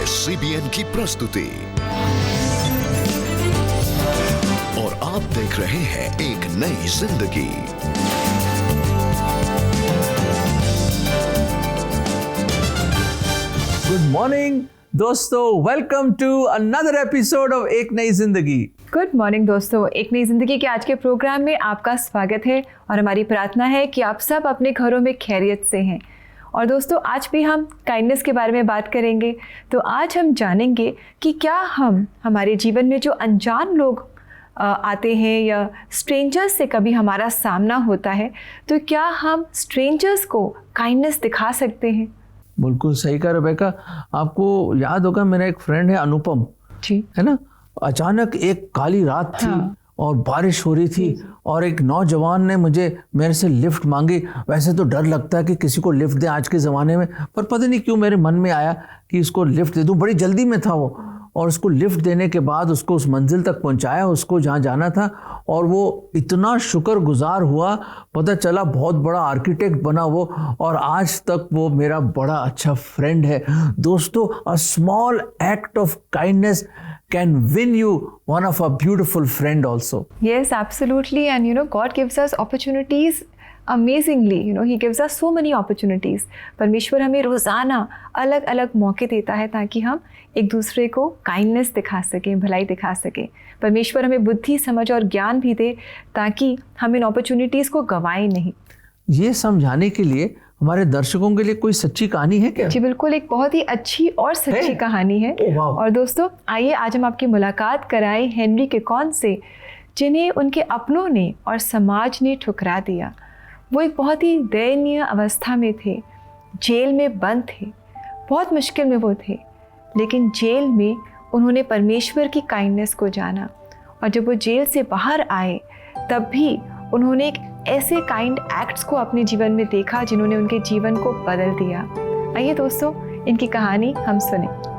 CBN की प्रस्तुति और आप देख रहे हैं एक नई जिंदगी। गुड मॉर्निंग दोस्तों, welcome to another episode of एक नई जिंदगी। गुड मॉर्निंग दोस्तों, एक नई ज़िंदगी के आज के प्रोग्राम में आपका स्वागत है और हमारी प्रार्थना है कि आप सब अपने घरों में खैरियत से हैं। और दोस्तों, आज भी हम काइंडनेस के बारे में बात करेंगे। तो आज हम जानेंगे कि क्या हम हमारे जीवन में जो अनजान लोग आते हैं या स्ट्रेंजर्स से कभी हमारा सामना होता है, तो क्या हम स्ट्रेंजर्स को काइंडनेस दिखा सकते हैं? बिल्कुल सही कहा रेबेका। आपको याद होगा, मेरा एक फ्रेंड है अनुपम जी, है ना। अचानक एक काली रात थी और बारिश हो रही थी और एक नौजवान ने मेरे से लिफ्ट मांगी। वैसे तो डर लगता है कि किसी को लिफ्ट दें आज के ज़माने में, पर पता नहीं क्यों मेरे मन में आया कि इसको लिफ्ट दे दूं। बड़ी जल्दी में था वो, और उसको लिफ्ट देने के बाद उसको उस मंजिल तक पहुंचाया, उसको जहाँ जाना था। और वो इतना शुक्रगुजार हुआ, पता चला बहुत बड़ा आर्किटेक्ट बना वो, और आज तक वो मेरा बड़ा अच्छा फ्रेंड है। दोस्तों, a small act of kindness can win you one of a beautiful friend also. yes, absolutely. And God gives us opportunities amazingly. He gives us so many opportunities. परमेश्वर हमें रोज़ाना अलग अलग मौके देता है ताकि हम एक दूसरे को काइंडनेस दिखा सकें, भलाई दिखा सकें। परमेश्वर हमें बुद्धि, समझ और ज्ञान भी दे ताकि हम इन अपॉर्चुनिटीज़ को गंवाएं नहीं। ये समझाने के लिए हमारे दर्शकों के लिए कोई सच्ची कहानी है क्या? जी बिल्कुल, एक बहुत ही अच्छी और सच्ची कहानी है। और दोस्तों, आइए आज हम आपकी मुलाकात कराएं हेनरी केकॉन से, जिन्हें उनके अपनों ने और समाज ने ठुकरा दिया। वो एक बहुत ही दयनीय अवस्था में थे, जेल में बंद थे, बहुत मुश्किल में वो थे। लेकिन जेल में उन्होंने परमेश्वर की काइंडनेस को जाना, और जब वो जेल से बाहर आए तब भी उन्होंने एक ऐसे काइंड एक्ट्स को अपने जीवन में देखा जिन्होंने उनके जीवन को बदल दिया। आइए दोस्तों, इनकी कहानी हम सुने।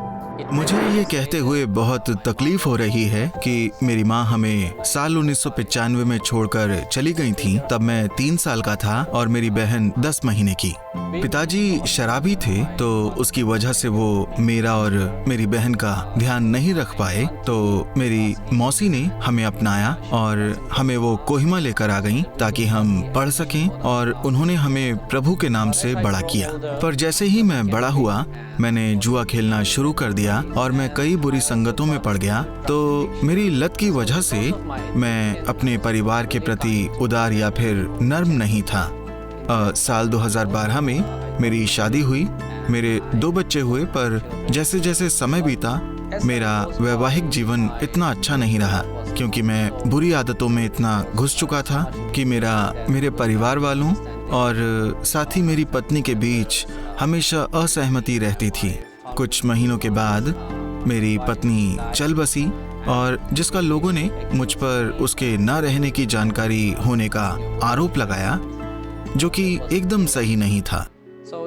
मुझे ये कहते हुए बहुत तकलीफ हो रही है कि मेरी माँ हमें साल 1995 में छोड़कर चली गई थी। तब मैं 3 साल का था और मेरी बहन 10 महीने की। पिताजी शराबी थे, तो उसकी वजह से वो मेरा और मेरी बहन का ध्यान नहीं रख पाए। तो मेरी मौसी ने हमें अपनाया और हमें वो कोहिमा लेकर आ गईं ताकि हम पढ़ सकें, और उन्होंने हमें प्रभु के नाम से बड़ा किया। पर जैसे ही मैं बड़ा हुआ, मैंने जुआ खेलना शुरू कर दिया और मैं कई बुरी संगतों में पड़ गया। तो मेरी लत की वजह से मैं अपने परिवार के प्रति उदार या फिर नर्म नहीं था। साल 2012 में मेरी शादी हुई, मेरे 2 बच्चे हुए। पर जैसे जैसे समय बीता, मेरा वैवाहिक जीवन इतना अच्छा नहीं रहा, क्योंकि मैं बुरी आदतों में इतना घुस चुका था कि मेरे परिवार वालों और साथ ही मेरी पत्नी के बीच हमेशा असहमति रहती थी। कुछ महीनों के बाद मेरी पत्नी चल बसी, और जिसका लोगों ने मुझ पर उसके न रहने की जानकारी होने का आरोप लगाया, जो कि एकदम सही नहीं था।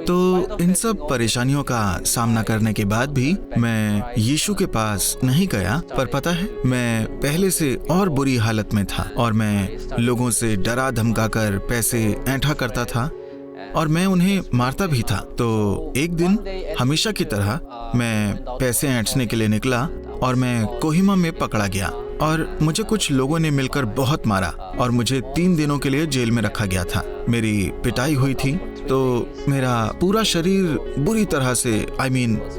तो इन सब परेशानियों का सामना करने के बाद भी मैं यीशु के पास नहीं गया। पर पता है, मैं पहले से और बुरी हालत में था और मैं लोगों से डरा धमकाकर पैसे ऐंठा करता था और मैं उन्हें मारता भी था। तो एक दिन हमेशा की तरह मैं पैसे ऐंठने के लिए निकला और मैं कोहिमा में पकड़ा गया, और मुझे कुछ लोगों ने मिलकर बहुत मारा और मुझे 3 दिनों के लिए जेल में रखा गया था। मेरी पिटाई हुई थी, तो मेरा पूरा शरीर बुरी तरह से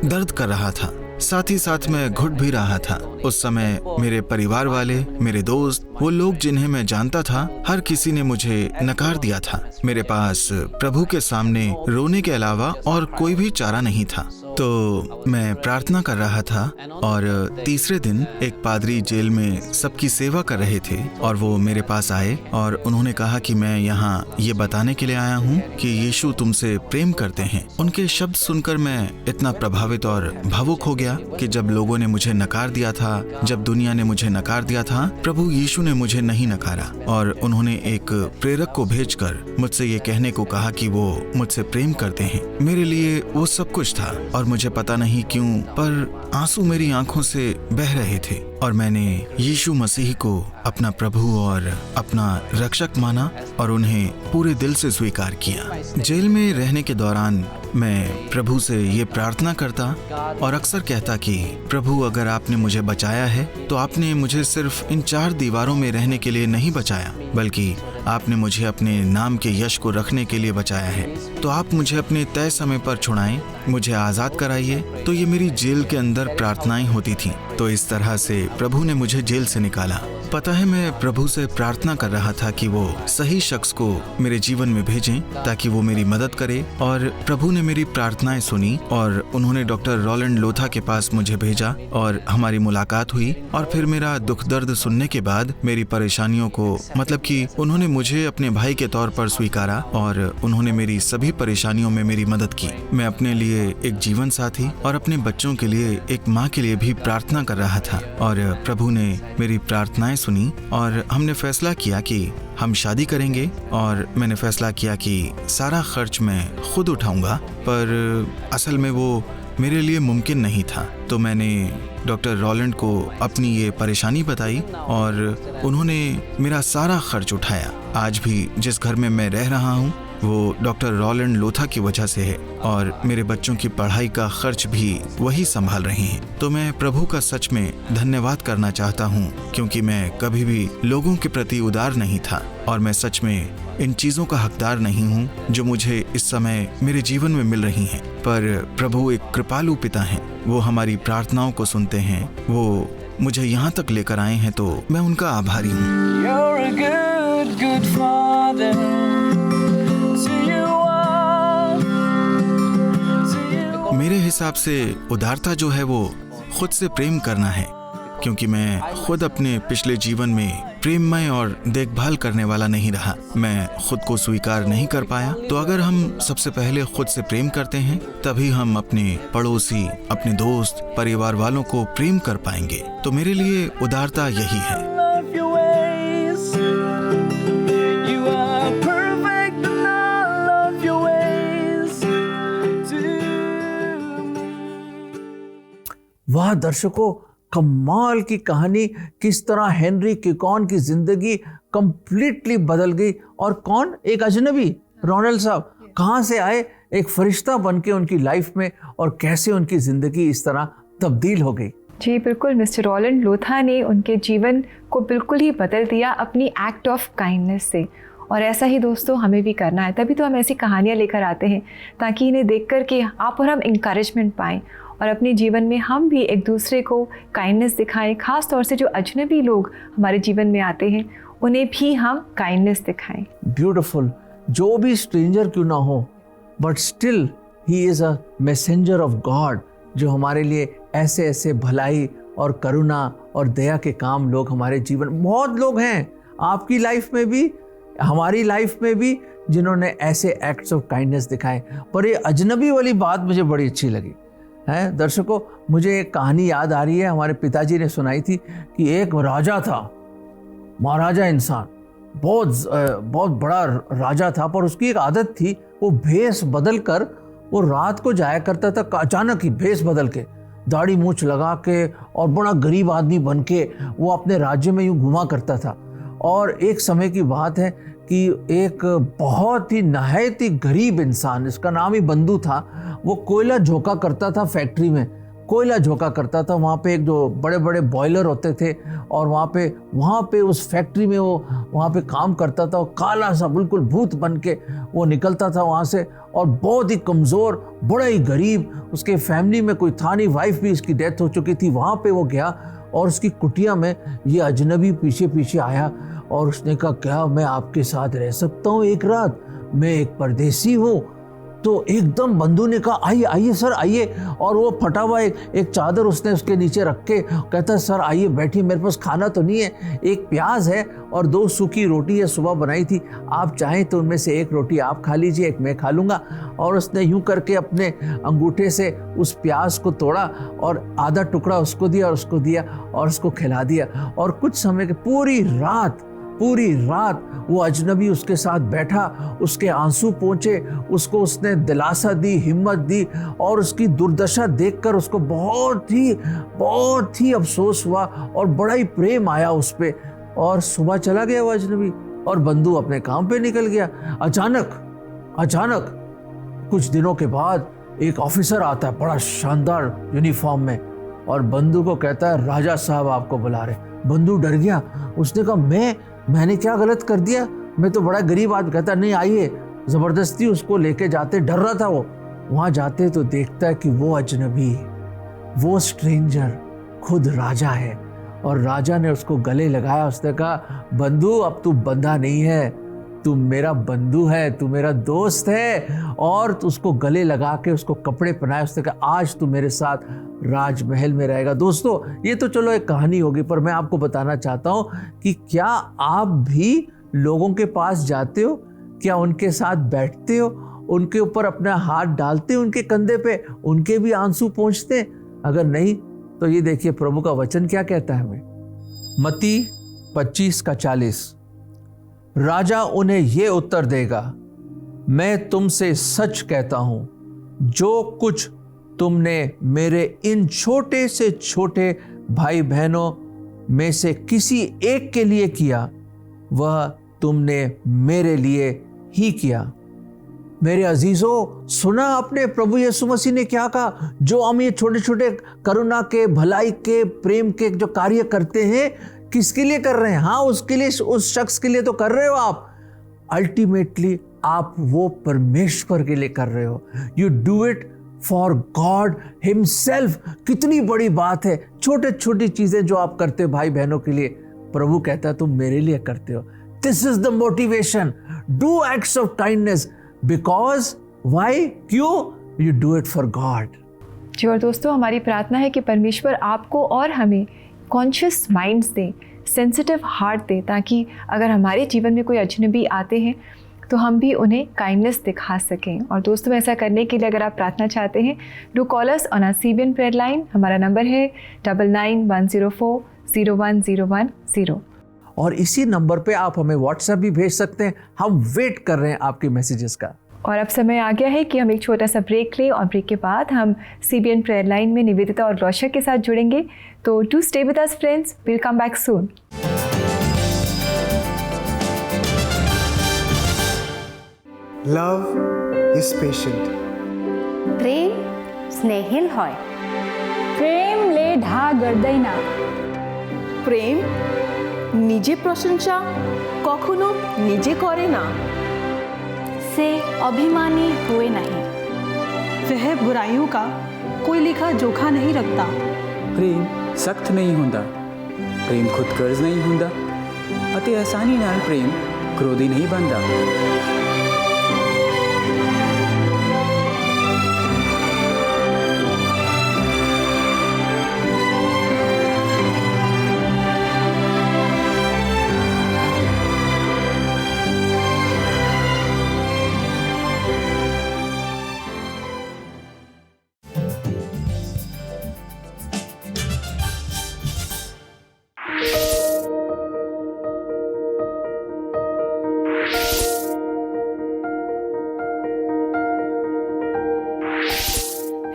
दर्द कर रहा था। साथ ही साथ मैं घुट भी रहा था। उस समय मेरे परिवार वाले, मेरे दोस्त, वो लोग जिन्हें मैं जानता था, हर किसी ने मुझे नकार दिया था। मेरे पास प्रभु के सामने रोने के अलावा और कोई भी चारा नहीं था। तो मैं प्रार्थना कर रहा था, और तीसरे दिन एक पादरी जेल में सबकी सेवा कर रहे थे, और वो मेरे पास आए और उन्होंने कहा कि मैं यहाँ ये बताने के लिए आया हूँ कि यीशु तुमसे प्रेम करते हैं। उनके शब्द सुनकर मैं इतना प्रभावित और भावुक हो गया कि जब लोगों ने मुझे नकार दिया था, जब दुनिया ने मुझे नकार दिया था, प्रभु यीशु ने मुझे नहीं नकारा। और उन्होंने एक प्रेरक को भेजकर मुझसे ये कहने को कहा कि वो मुझसे प्रेम करते हैं। मेरे लिए वो सब कुछ था, और मुझे पता नहीं क्यों, पर आंसू मेरी आंखों से बह रहे थे। और मैंने यीशु मसीह को अपना प्रभु और अपना रक्षक माना और उन्हें पूरे दिल से स्वीकार किया। जेल में रहने के दौरान मैं प्रभु से ये प्रार्थना करता और अक्सर कहता कि प्रभु, अगर आपने मुझे बचाया है तो आपने मुझे सिर्फ इन 4 दीवारों में रहने के लिए नहीं बचाया, बल्कि आपने मुझे अपने नाम के यश को रखने के लिए बचाया है। तो आप मुझे अपने तय समय पर छुड़ाएं, मुझे आज़ाद कराइए। तो ये मेरी जेल के अंदर प्रार्थनाएं होती थीं। तो इस तरह से प्रभु ने मुझे जेल से निकाला। पता है, मैं प्रभु से प्रार्थना कर रहा था कि वो सही शख्स को मेरे जीवन में भेजें ताकि वो मेरी मदद करे, और प्रभु ने मेरी प्रार्थनाएं सुनी और उन्होंने डॉक्टर रोलैंड लोथा के पास मुझे भेजा और हमारी मुलाकात हुई। और फिर मेरा दुख दर्द सुनने के बाद मेरी परेशानियों को, मतलब कि उन्होंने मुझे अपने भाई के तौर पर स्वीकारा और उन्होंने मेरी सभी परेशानियों में मेरी मदद की। मैं अपने लिए एक जीवन साथी और अपने बच्चों के लिए एक माँ के लिए भी प्रार्थना कर रहा था, और प्रभु ने मेरी प्रार्थनाएं सुनी और हमने फैसला किया कि हम शादी करेंगे। और मैंने फैसला किया कि सारा खर्च मैं खुद उठाऊंगा, पर असल में वो मेरे लिए मुमकिन नहीं था। तो मैंने डॉक्टर रोलैंड को अपनी ये परेशानी बताई और उन्होंने मेरा सारा खर्च उठाया। आज भी जिस घर में मैं रह रहा हूँ वो डॉक्टर रोलैंड लोथा की वजह से है, और मेरे बच्चों की पढ़ाई का खर्च भी वही संभाल रहे हैं। तो मैं प्रभु का सच में धन्यवाद करना चाहता हूँ, क्योंकि मैं कभी भी लोगों के प्रति उदार नहीं था और मैं सच में इन चीज़ों का हकदार नहीं हूँ जो मुझे इस समय मेरे जीवन में मिल रही हैं। पर प्रभु एक कृपालु पिता हैं, वो हमारी प्रार्थनाओं को सुनते हैं, वो मुझे यहाँ तक लेकर आए हैं, तो मैं उनका आभारी हूँ। You're a good, good father. मेरे हिसाब से उदारता जो है वो खुद से प्रेम करना है, क्योंकि मैं खुद अपने पिछले जीवन में प्रेममय और देखभाल करने वाला नहीं रहा। मैं खुद को स्वीकार नहीं कर पाया। तो अगर हम सबसे पहले खुद से प्रेम करते हैं, तभी हम अपने पड़ोसी, अपने दोस्त, परिवार वालों को प्रेम कर पाएंगे। तो मेरे लिए उदारता यही है। Love your ways. You are perfect and I love your ways to me. वाह दर्शकों, कमाल की कहानी। किस तरह हेनरी केकॉन की जिंदगी कंप्लीटली बदल गई। और कौन? एक अजनबी रोनाल्ड साहब कहाँ से आए, एक फरिश्ता बन के उनकी लाइफ में, और कैसे उनकी ज़िंदगी इस तरह तब्दील हो गई। जी बिल्कुल, मिस्टर रोलैंड लोथा ने उनके जीवन को बिल्कुल ही बदल दिया अपनी एक्ट ऑफ काइंडनेस से। और ऐसा ही दोस्तों हमें भी करना है। तभी तो हम ऐसी कहानियाँ लेकर आते हैं, ताकि इन्हें देख कर के आप और हम इंकरेजमेंट पाएँ और अपने जीवन में हम भी एक दूसरे को काइंडनेस दिखाएं। ख़ास तौर से जो अजनबी लोग हमारे जीवन में आते हैं, उन्हें भी हम काइंडनेस दिखाएं। ब्यूटीफुल। जो भी स्ट्रेंजर क्यों ना हो, but still he is a messenger of God, जो हमारे लिए ऐसे ऐसे भलाई और करुणा और दया के काम लोग हमारे जीवन, बहुत लोग हैं आपकी लाइफ में भी, हमारी लाइफ में भी, जिन्होंने ऐसे एक्ट्स ऑफ काइंडनेस दिखाए। पर ये अजनबी वाली बात मुझे बड़ी अच्छी लगी है। दर्शकों, मुझे एक कहानी याद आ रही है, हमारे पिताजी ने सुनाई थी कि एक राजा था, महाराजा इंसान, बहुत बड़ा राजा था। पर उसकी एक आदत थी, वो भेष बदल कर वो रात को जाया करता था, अचानक ही भेष बदल के, दाढ़ी मूछ लगा के और बड़ा गरीब आदमी बन के वो अपने राज्य में यूँ घुमा करता था। और एक समय की बात है कि एक बहुत ही नहायत ही गरीब इंसान, इसका नाम ही बंधु था, वो कोयला झोंका करता था फैक्ट्री में, कोयला झोंका करता था। वहाँ पे एक जो बड़े बड़े बॉयलर होते थे, और वहाँ पे उस फैक्ट्री में वो वहाँ पे काम करता था। काला सा बिल्कुल भूत बन के वो निकलता था वहाँ से, और बहुत ही कमज़ोर, बड़ा ही गरीब, उसके फैमिली में कोई था नहीं, वाइफ भी इसकी डेथ हो चुकी थी। वहाँ पे वो गया और उसकी कुटिया में ये अजनबी पीछे पीछे आया और उसने कहा, क्या मैं आपके साथ रह सकता हूँ एक रात? मैं एक परदेसी हूँ। तो एकदम बंधु ने कहा, आइए आइए सर आइए। और वो फटा हुआ एक चादर उसने उसके नीचे रख के कहता, सर आइए बैठिए, मेरे पास खाना तो नहीं है, एक प्याज है और 2 सूखी रोटी है, सुबह बनाई थी, आप चाहें तो उनमें से एक रोटी आप खा लीजिए, एक मैं खा लूँगा। और उसने यूँ करके अपने अंगूठे से उस प्याज को तोड़ा और आधा टुकड़ा उसको दिया और उसको खिला दिया। और कुछ समय के पूरी रात पूरी रात वो अजनबी उसके साथ बैठा, उसके आंसू पोंछे, उसको उसने दिलासा दी, हिम्मत दी, और उसकी दुर्दशा देखकर उसको बहुत ही अफसोस हुआ और बड़ा ही प्रेम आया उस पे। और सुबह चला गया वो अजनबी और बंधु अपने काम पे निकल गया। अचानक कुछ दिनों के बाद एक ऑफिसर आता है बड़ा शानदार यूनिफॉर्म में, और बंधु को कहता है राजा साहब आपको बुला रहे। बंधु डर गया, उसने कहा मैंने क्या गलत कर दिया, मैं तो बड़ा गरीब आदमी। कहता नहीं आइए, जबरदस्ती उसको लेके जाते, डर रहा था वो। वहां जाते तो देखता है कि वो अजनबी, वो स्ट्रेंजर खुद राजा है, और राजा ने उसको गले लगाया। उसने कहा बंधु अब तू बंधा नहीं है, तू मेरा बंधु है, तू मेरा दोस्त है, और उसको गले लगा के उसको कपड़े पहनाए। उसने कहा आज तू मेरे साथ राजमहल में रहेगा। दोस्तों ये तो चलो एक कहानी होगी, पर मैं आपको बताना चाहता हूँ कि क्या आप भी लोगों के पास जाते हो, क्या उनके साथ बैठते हो, उनके ऊपर अपना हाथ डालते हो उनके कंधे पे, उनके भी आंसू पोंछते? अगर नहीं तो ये देखिए प्रभु का वचन क्या कहता है हमें। मत्ती 25:40, राजा उन्हें ये उत्तर देगा, मैं तुमसे सच कहता हूं, जो कुछ तुमने मेरे इन छोटे से छोटे भाई बहनों में से किसी एक के लिए किया, वह तुमने मेरे लिए ही किया। मेरे अजीजों, सुना आपने प्रभु यीशु मसीह ने क्या कहा? जो हम ये छोटे छोटे करुणा के, भलाई के, प्रेम के जो कार्य करते हैं, किसके लिए कर रहे हैं? हाँ, उसके लिए, उस शख्स के लिए तो कर रहे हो आप। अल्टीमेटली आप वो परमेश्वर के लिए कर रहे हो। You do it for God himself. कितनी बड़ी बात है। छोटे छोटी चीजें जो आप करते हो भाई बहनों के लिए, प्रभु कहता है तुम मेरे लिए करते हो। This is the motivation. Do acts of kindness because why, क्यों? You do it for God. जी, और दोस्तों हमारी प्रार्थना है कि परमेश्वर आपको और हमें कॉन्शियस माइंड्स दें, सेंसिटिव हार्ट दें, ताकि अगर हमारे जीवन में कोई अजनबी आते हैं तो हम भी उन्हें काइंडनेस दिखा सकें। और दोस्तों ऐसा करने के लिए अगर आप प्रार्थना चाहते हैं, do call us on our CBN prayer line. हमारा नंबर है 9910401010। और इसी नंबर पे आप हमें व्हाट्सएप भी भेज सकते हैं। हम वेट कर रहे हैं आपके मैसेजेस का। और अब समय आ गया है कि हम एक छोटा सा ब्रेक लें, और ब्रेक के बाद हम CBN प्रेयर लाइन में निवेदिता और रोशा के साथ जुड़ेंगे। तो do stay with us friends, will come back soon. Love is patient. প্রেম স্নেহিল হয়। প্রেমলে ঢা গড়াই না। প্রেম নিজে প্রশংসা কখনো নিজে করে না। से अभिमानी हुए नहीं। वह बुराइयों का कोई लेखा जोखा नहीं रखता। प्रेम सख्त नहीं ਹੁੰਦਾ, प्रेम खुदगर्ज नहीं ਹੁੰਦਾ, ਅਤੇ ਆਸਾਨੀ ਨਾਲ प्रेम क्रोधी नहीं बनता।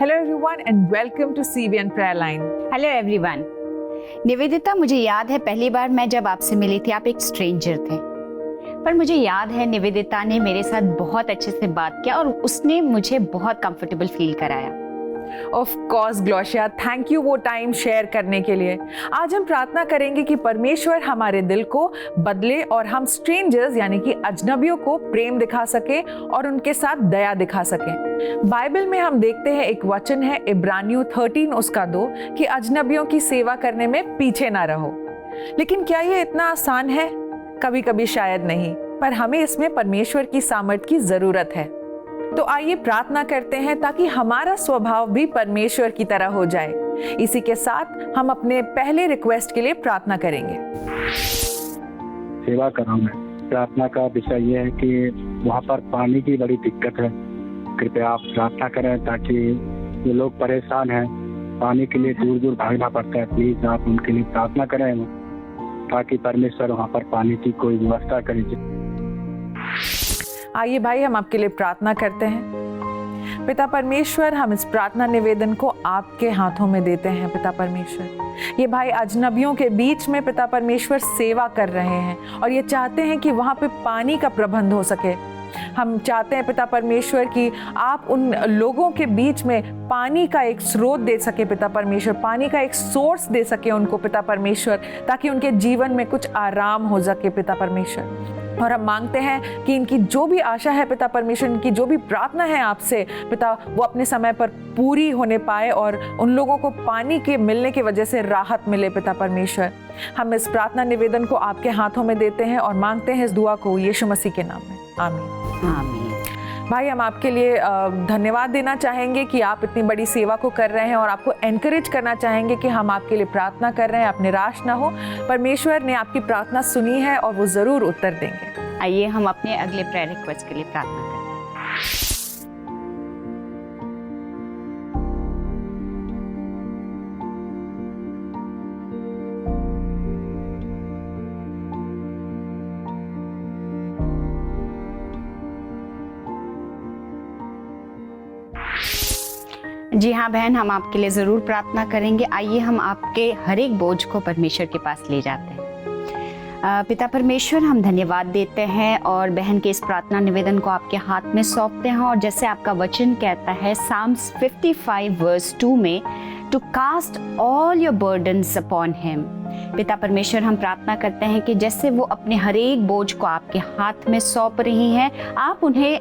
Hello everyone and welcome to CBN Prayer Line. Hello everyone. Nivedita, मुझे याद है पहली बार मैं जब आपसे मिली थी, आप एक स्ट्रेंजर थे, पर मुझे याद है निवेदिता ने मेरे साथ बहुत अच्छे से बात किया और उसने मुझे बहुत कंफर्टेबल फील कराया। Of course, ग्लोशिया, थैंक यू वो टाइम शेयर करने के लिए। आज हम प्रार्थना करेंगे कि परमेश्वर हमारे दिल को बदले और हम स्ट्रेंजर्स यानी कि अजनबियों को प्रेम दिखा सके और उनके साथ दया दिखा सके। बाइबल में हम देखते हैं एक वचन है इब्रानियों 13:2 कि अजनबियों की सेवा करने में पीछे ना रहो। लेकिन क्या ये इतना आसान है? कभी कभी शायद नहीं, पर हमें इसमें परमेश्वर की सामर्थ की जरूरत है। तो आइए प्रार्थना करते हैं ताकि हमारा स्वभाव भी परमेश्वर की तरह हो जाए। इसी के साथ हम अपने पहले रिक्वेस्ट के लिए प्रार्थना करेंगे। सेवा कर रहा हूं मैं। प्रार्थना का विषय ये है कि वहाँ पर पानी की बड़ी दिक्कत है। कृपया आप प्रार्थना करें ताकि जो लोग परेशान हैं, पानी के लिए दूर दूर भागना पड़ता है, प्लीज आप उनके लिए प्रार्थना करें। ताकि परमेश्वर वहाँ पर पानी की कोई व्यवस्था करे। आइए भाई, हम आपके लिए प्रार्थना करते हैं। पिता परमेश्वर, हम इस प्रार्थना निवेदन को आपके हाथों में देते हैं। पिता परमेश्वर, ये भाई अजनबियों के बीच में पिता परमेश्वर सेवा कर रहे हैं और ये चाहते हैं कि वहाँ पे पानी का प्रबंध हो सके। हम चाहते हैं पिता परमेश्वर कि आप उन लोगों के बीच में पानी का एक स्रोत दे सके पिता परमेश्वर, पानी का एक सोर्स दे सके उनको पिता परमेश्वर, ताकि उनके जीवन में कुछ आराम हो सके पिता परमेश्वर। और हम मांगते हैं कि इनकी जो भी आशा है पिता परमेश्वर, इनकी जो भी प्रार्थना है आपसे पिता, वो अपने समय पर पूरी होने पाए और उन लोगों को पानी के मिलने की वजह से राहत मिले पिता परमेश्वर। हम इस प्रार्थना निवेदन को आपके हाथों में देते हैं और मांगते हैं इस दुआ को यीशु मसीह के नाम में, आमीन। आमीन। भाई, हम आपके लिए धन्यवाद देना चाहेंगे कि आप इतनी बड़ी सेवा को कर रहे हैं और आपको एनकरेज करना चाहेंगे कि हम आपके लिए प्रार्थना कर रहे हैं, आप निराश ना हो। परमेश्वर ने आपकी प्रार्थना सुनी है और वो ज़रूर उत्तर देंगे। आइए हम अपने अगले प्रेयर रिक्वेस्ट के लिए प्रार्थना करें। जी हाँ बहन, हम आपके लिए ज़रूर प्रार्थना करेंगे। आइए हम आपके हर एक बोझ को परमेश्वर के पास ले जाते हैं। पिता परमेश्वर, हम धन्यवाद देते हैं और बहन के इस प्रार्थना निवेदन को आपके हाथ में सौंपते हैं। और जैसे आपका वचन कहता है Psalms 55 वर्स 2 में, to cast all your burdens upon him. पिता परमेश्वर, हम प्रार्थना करते हैं कि जैसे वो अपने हर एक बोझ को आपके हाथ में सौंप रही हैं, आप उन्हें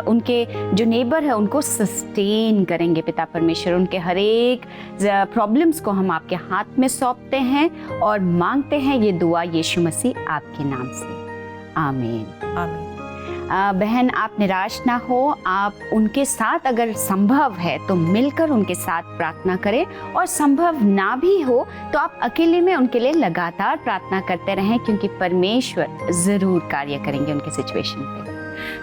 उनके जो नेबर है उनको सस्टेन करेंगे पिता परमेश्वर। उनके हर एक प्रॉब्लम्स को हम आपके हाथ में सौंपते हैं और मांगते हैं ये दुआ यीशु मसीह आपके नाम से, आमीन। आमीन। बहन, आप निराश ना हो। आप उनके साथ अगर संभव है तो मिलकर उनके साथ प्रार्थना करें, और संभव ना भी हो तो आप अकेले में उनके लिए लगातार प्रार्थना करते रहें, क्योंकि परमेश्वर ज़रूर कार्य करेंगे उनके सिचुएशन पे।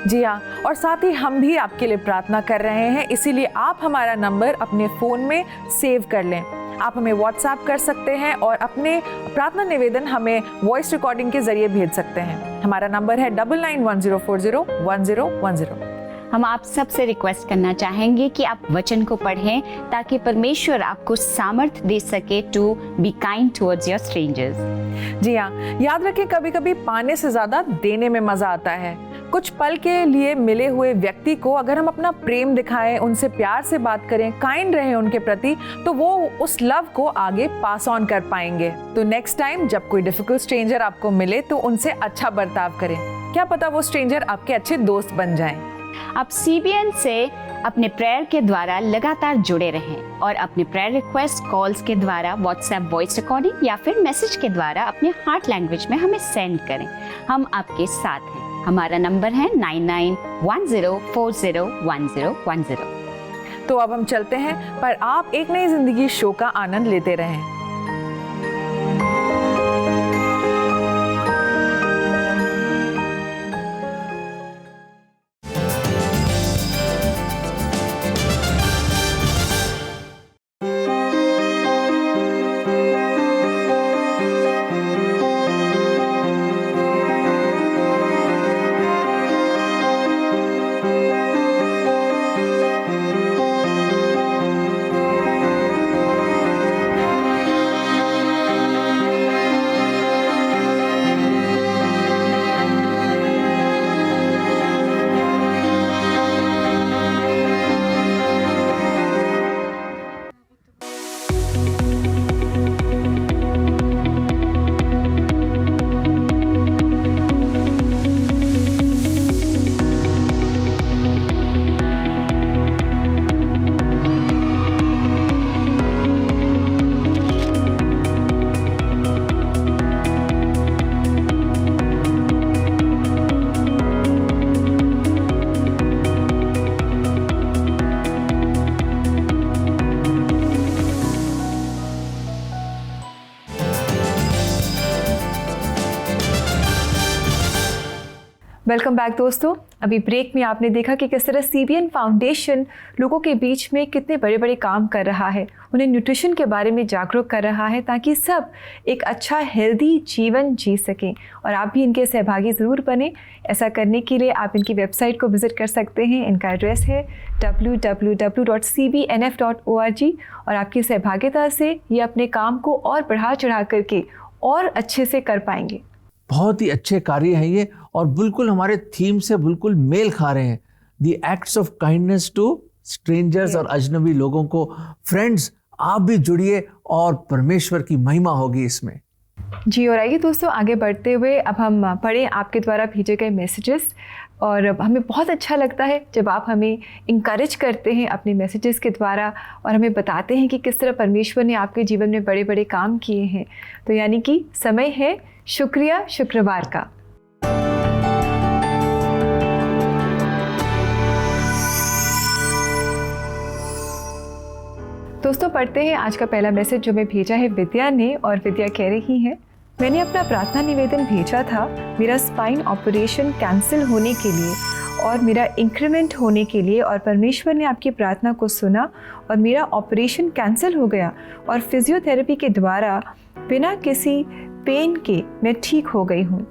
जी हाँ, और साथ ही हम भी आपके लिए प्रार्थना कर रहे हैं, इसीलिए आप हमारा नंबर अपने फ़ोन में सेव कर लें। आप हमें व्हाट्सएप कर सकते हैं और अपने प्रार्थना निवेदन हमें वॉइस रिकॉर्डिंग के जरिए भेज सकते हैं। हमारा नंबर है 9910401010। हम आप सबसे रिक्वेस्ट करना चाहेंगे कि आप वचन को पढ़ें, ताकि परमेश्वर आपको सामर्थ्य दे सके to be kind towards your strangers. जी हाँ, याद रखें, कभी कभी पाने से ज़्यादा देने में मज़ा आता है। कुछ पल के लिए मिले हुए व्यक्ति को अगर हम अपना प्रेम दिखाएं, उनसे प्यार से बात करें, काइंड रहें उनके प्रति, तो वो उस लव को आगे पास ऑन कर पाएंगे। तो नेक्स्ट टाइम जब कोई डिफिकल्ट स्ट्रेंजर आपको मिले तो उनसे अच्छा बर्ताव करें। क्या पता वो स्ट्रेंजर आपके अच्छे दोस्त बन जाएं। आप CBN से अपने प्रेयर के द्वारा लगातार जुड़े रहें और अपने प्रेयर रिक्वेस्ट कॉल्स के द्वारा, व्हाट्सएप वॉइस रिकॉर्डिंग या फिर मैसेज के द्वारा अपने हार्ट लैंग्वेज में हमें सेंड करें। हम आपके साथ हैं। हमारा नंबर है 9910401010। तो अब हम चलते हैं, पर आप एक नई जिंदगी शो का आनंद लेते रहें। वेलकम बैक दोस्तों। अभी ब्रेक में आपने देखा कि किस तरह CBN फाउंडेशन लोगों के बीच में कितने बड़े बड़े काम कर रहा है, उन्हें न्यूट्रिशन के बारे में जागरूक कर रहा है ताकि सब एक अच्छा हेल्दी जीवन जी सकें। और आप भी इनके सहभागी ज़रूर बने। ऐसा करने के लिए आप इनकी वेबसाइट को विज़िट कर सकते हैं। इनका एड्रेस है www.cbnf.org और आपकी सहभागिता से ये अपने काम को और बढ़ा चढ़ा करके और अच्छे से कर पाएंगे। बहुत ही अच्छे कार्य हैं ये और बिल्कुल हमारे थीम से बिल्कुल मेल खा रहे हैं। The acts of kindness to strangers और अजनबी लोगों को। फ्रेंड्स, आप भी जुड़िए और परमेश्वर की महिमा होगी इसमें। जी, और आइए दोस्तों आगे बढ़ते हुए अब हम पढ़ें आपके द्वारा भेजे गए मैसेजेस। और हमें बहुत अच्छा लगता है जब आप हमें इंकरेज करते हैं अपने मैसेजेस के द्वारा और हमें बताते हैं कि किस तरह परमेश्वर ने आपके जीवन में बड़े बड़े काम किए हैं। तो यानी कि समय है शुक्रिया शुक्रवार का। दोस्तों पढ़ते हैं आज का पहला मैसेज जो मैं भेजा है विद्या ने। और विद्या कह रही है, मैंने अपना प्रार्थना निवेदन भेजा था मेरा स्पाइन ऑपरेशन कैंसिल होने के लिए और मेरा इंक्रीमेंट होने के लिए, और परमेश्वर ने आपकी प्रार्थना को सुना और मेरा ऑपरेशन कैंसिल हो गया और फिजियोथेरेपी के द्वारा बिना किसी पेन के मैं ठीक हो गई हूँ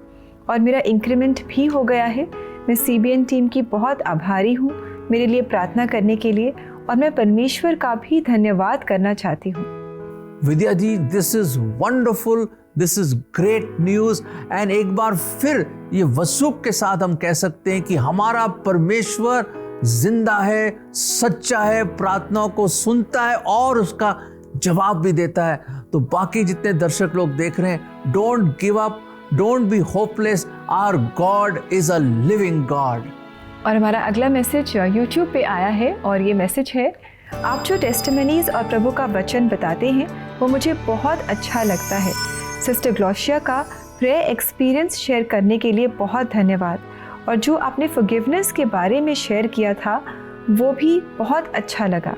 और मेरा इंक्रीमेंट भी हो गया है। मैं CBN टीम की बहुत आभारी हूँ मेरे लिए प्रार्थना करने के लिए और मैं परमेश्वर का भी धन्यवाद करना चाहती हूँ। Vidya ji, this is wonderful, this is great news. And एक बार फिर ये वसूख के साथ हम कह सकते हैं कि हमारा परमेश्वर जिंदा है, सच्चा है, प्रार्थनाओं को सुनता है और उसका जवाब भी देता है। तो बाकी जितने दर्शक लोग देख रहे हैं, don't give up, don't be hopeless, our God is a living God. और हमारा अगला मैसेज YouTube पे आया है और ये मैसेज है, आप जो टेस्टिमनीज और प्रभु का वचन बताते हैं वो मुझे बहुत अच्छा लगता है। सिस्टर ग्लोशिया का प्रेयर एक्सपीरियंस शेयर करने के लिए बहुत धन्यवाद। और जो आपने फॉरगिवनेस के बारे में शेयर किया था वो भी बहुत अच्छा लगा।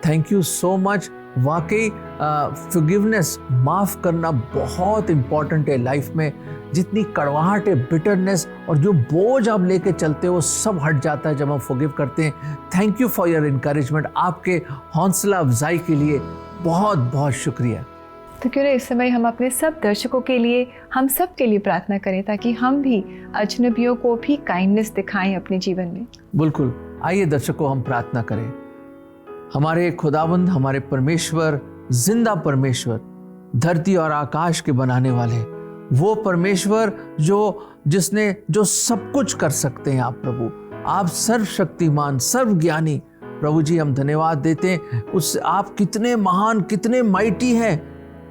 Thank you so much. वाकई फॉरगिवनेस, माफ़ करना बहुत इम्पॉर्टेंट है लाइफ में। जितनी कड़वाहट है, बिटरनेस और जो बोझ आप लेके चलते हो वो सब हट जाता है जब हम फॉरगिव करते हैं। Thank you for your encouragement. आपके हौसला अफजाई के लिए बहुत बहुत शुक्रिया। तो क्यों ना इस समय हम अपने सब दर्शकों के लिए, हम सब के लिए प्रार्थना करें ताकि हम भी अजनबियों को भी काइंडनेस दिखाएं अपने जीवन में। बिल्कुल, आइए दर्शकों हम प्रार्थना करें। हमारे खुदावंद, हमारे परमेश्वर, जिंदा परमेश्वर, धरती और आकाश के बनाने वाले वो परमेश्वर जिसने जो सब कुछ कर सकते हैं। आप प्रभु, आप सर्वशक्तिमान, सर्वज्ञानी प्रभु जी, हम धन्यवाद देते हैं उस। आप कितने महान, कितने माइटी हैं,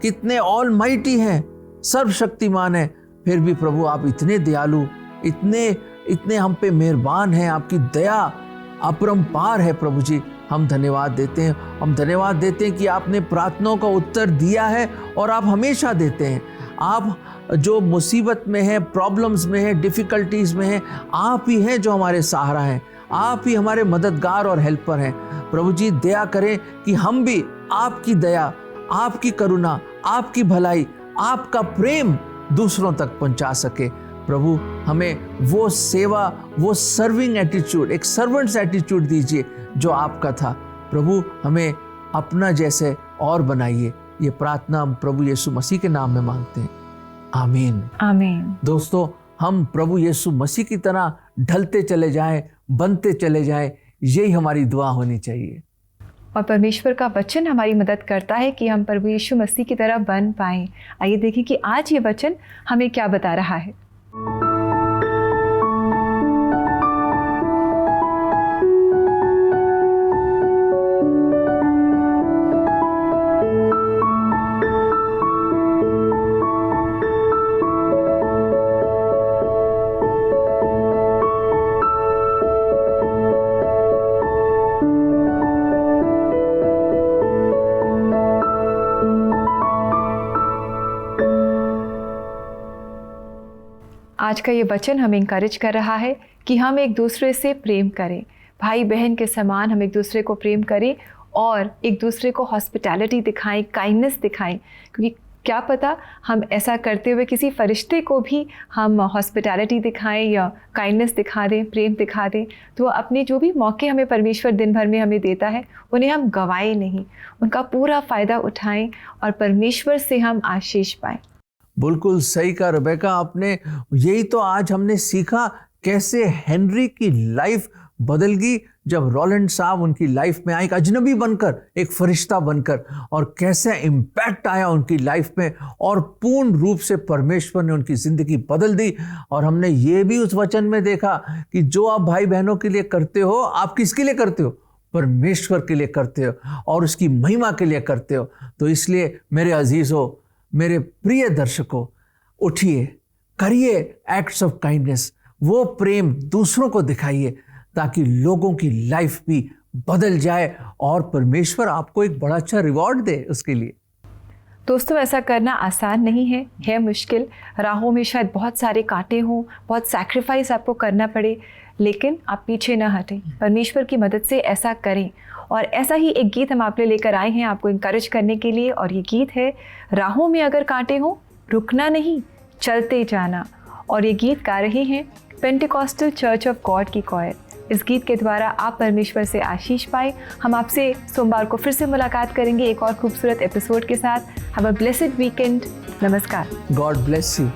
कितने ऑल माइटी हैं, सर्वशक्तिमान है। फिर भी प्रभु आप इतने दयालु, इतने हम पे मेहरबान हैं। आपकी दया अपरंपार है प्रभु जी। हम धन्यवाद देते हैं। हम धन्यवाद देते हैं कि आपने प्रार्थनाओं का उत्तर दिया है और आप हमेशा देते हैं। आप जो मुसीबत में है, प्रॉब्लम्स में है, डिफ़िकल्टीज़ में है, आप ही हैं जो हमारे सहारा हैं। आप ही हमारे मददगार और हेल्पर हैं। प्रभु जी दया करें कि हम भी आपकी दया, आपकी करुणा, आपकी भलाई, आपका प्रेम दूसरों तक पहुंचा सके। प्रभु हमें वो सेवा, वो सर्विंग एटीट्यूड, एक सर्वेंट्स एटीट्यूड दीजिए जो आपका था। प्रभु हमें अपना जैसे और बनाइए। ये प्रार्थना हम प्रभु यीशु मसीह के नाम में मांगते हैं, आमीन आमीन। दोस्तों, हम प्रभु यीशु मसीह की तरह ढलते चले जाएं, बनते चले जाएं, यही हमारी दुआ होनी चाहिए। और परमेश्वर का वचन हमारी मदद करता है कि हम प्रभु यीशु मसीह की तरह बन पाएं। आइए देखें कि आज ये वचन हमें क्या बता रहा है। आज का ये वचन हमें इंकरेज कर रहा है कि हम एक दूसरे से प्रेम करें, भाई बहन के समान हम एक दूसरे को प्रेम करें और एक दूसरे को हॉस्पिटैलिटी दिखाएं, काइंडनेस दिखाएं। क्योंकि क्या पता हम ऐसा करते हुए किसी फरिश्ते को भी हम हॉस्पिटैलिटी दिखाएं या काइंडनेस दिखा दें, प्रेम दिखा दें, तो अपने जो भी मौके हमें परमेश्वर दिन भर में हमें देता है उन्हें हम गंवाएं नहीं, उनका पूरा फ़ायदा उठाएं और परमेश्वर से हम आशीष पाएं। बिल्कुल सही कहा रेबेका आपने। यही तो आज हमने सीखा कैसे हेनरी की लाइफ बदल गई जब रोलैंड साहब उनकी लाइफ में आए, एक अजनबी बनकर, एक फरिश्ता बनकर, और कैसे इम्पैक्ट आया उनकी लाइफ में और पूर्ण रूप से परमेश्वर ने उनकी ज़िंदगी बदल दी। और हमने ये भी उस वचन में देखा कि जो आप भाई बहनों के लिए करते हो, आप किसके लिए करते हो? परमेश्वर के लिए करते हो और उसकी महिमा के लिए करते हो। तो इसलिए मेरे अजीज़ों, मेरे प्रिय दर्शकों, उठिए, करिए एक्ट्स ऑफ काइंडनेस, वो प्रेम दूसरों को दिखाइए ताकि लोगों की लाइफ भी बदल जाए और परमेश्वर आपको एक बड़ा अच्छा रिवॉर्ड दे उसके लिए। दोस्तों, ऐसा करना आसान नहीं है मुश्किल। राहों में शायद बहुत सारे कांटे हों, बहुत सैक्रिफाइस आपको करना पड़े, लेकिन आप पीछे ना हटें, परमेश्वर की मदद से ऐसा करें। और ऐसा ही एक गीत हम आप लेकर आए हैं आपको इंकरेज करने के लिए, और ये गीत है राहों में अगर कांटे हों, रुकना नहीं, चलते जाना। और ये गीत गा रहे हैं पेंटिकॉस्टल चर्च ऑफ गॉड की कॉयर। इस गीत के द्वारा आप परमेश्वर से आशीष पाए। हम आपसे सोमवार को फिर से मुलाकात करेंगे एक और खूबसूरत एपिसोड के साथ। Have a blessed weekend. नमस्कार। God bless you.